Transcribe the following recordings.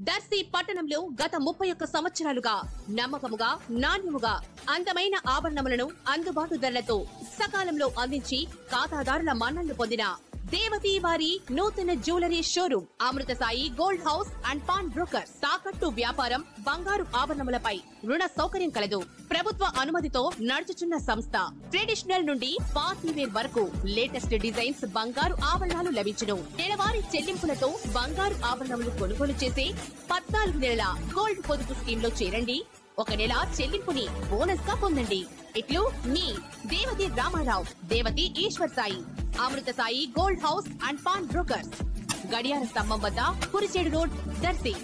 దర్శి పట్టణంలో గత 31 సంవత్సరాలుగా నమ్మకముగా నాణ్యముగా అందమైన ఆభరణములను అందుబాటు ధరలతో సకాలంలో అందించి ఖాతాదారుల మన్ననలు పొందిన దేవతి వారి నూతన jewellery showroom Amrutha Sai gold house and pawn broker. తాకట్టు వ్యాపారం, బంగారు ఆభరణములపై రుణ సౌకర్యం కలదు. ప్రభుత్వ అనుమతితో నడుచుచున్న సంస్థ. ట్రెడిషనల్ నుండి పార్టీ వేర్ వరకు లేటెస్ట్ డిజైన్స్ బంగారు ఆభరణాలు లభించును. నెలవారీ చెల్లింపులతో బంగారు ఆభరణములు కొనుగోలు చేసే 14 నెలల గోల్డ్ పొదుపు స్కీమ్ లో చేరండి. 1 నెల చెల్లింపుని బోనస్ గా పొందండి. ఇట్లు మీ Devathi Ramarao, Devathi Eshwar Sai, Amrutha Sai gold house and pawn brokers, గడియార స్తంభం వద్ద, కురిచేడు రోడ్, దర్శి.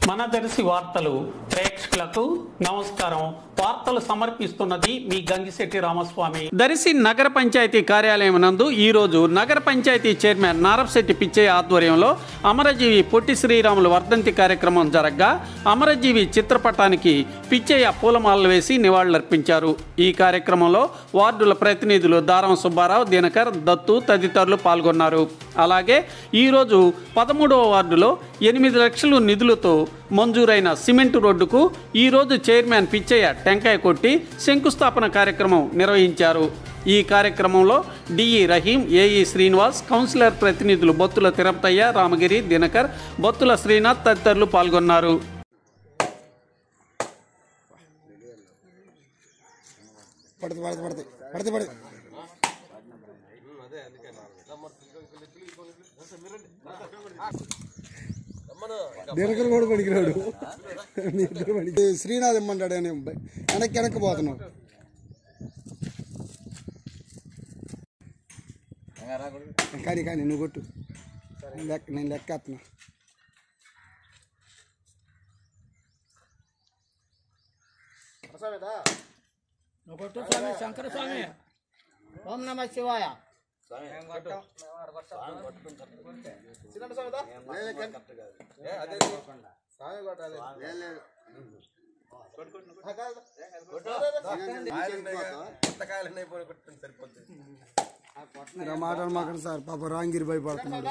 మన దర్శి వార్తలు ప్రేక్షకులకు నమస్కారం. వార్తలు సమర్పిస్తున్నది మీ గంగిశెట్టి రామస్వామి. దర్శి నగర పంచాయతీ కార్యాలయం నందు ఈ రోజు నగర పంచాయతీ చైర్మన్ నారపశెట్టి పిచ్చయ్య ఆధ్వర్యంలో అమరజీవి పొట్టి శ్రీరాములు వర్ధంతి కార్యక్రమం జరగ్గా అమరజీవి చిత్రపటానికి పిచ్చయ్య పూలమాలలు వేసి నివాళులర్పించారు. ఈ కార్యక్రమంలో వార్డుల ప్రతినిధులు దారం సుబ్బారావు, దినకర్, దత్తు తదితరులు పాల్గొన్నారు. అలాగే ఈరోజు 13వ వార్డులో 8 లక్షల నిధులతో మంజూరైన సిమెంటు రోడ్డుకు ఈరోజు చైర్మన్ పిచ్చయ్య టెంకాయ కొట్టి శంకుస్థాపన కార్యక్రమం నిర్వహించారు. ఈ కార్యక్రమంలో DE Rahim, AE Srinivas, councillor ప్రతినిధులు బొత్తుల తిరుపతయ్య, రామగిరి, దినకర్, బొత్తుల శ్రీనాథ్ తదితరులు పాల్గొన్నారు. దినకర్ కూడా పడికిరాడు, శ్రీనాథ్ ఇమ్మంటాడు అని వెనక్కి పోతున్నావు. కానీ నువ్వు కొట్టు, నేను లెక్కేస్తున్నా. నువ్వు కొట్టు స్వామి, శంకర స్వామి. ఓం నమ శివాయ. మాట్లాడమాకండి సార్, పాప రాంగిరి భయపడుతున్నాడు.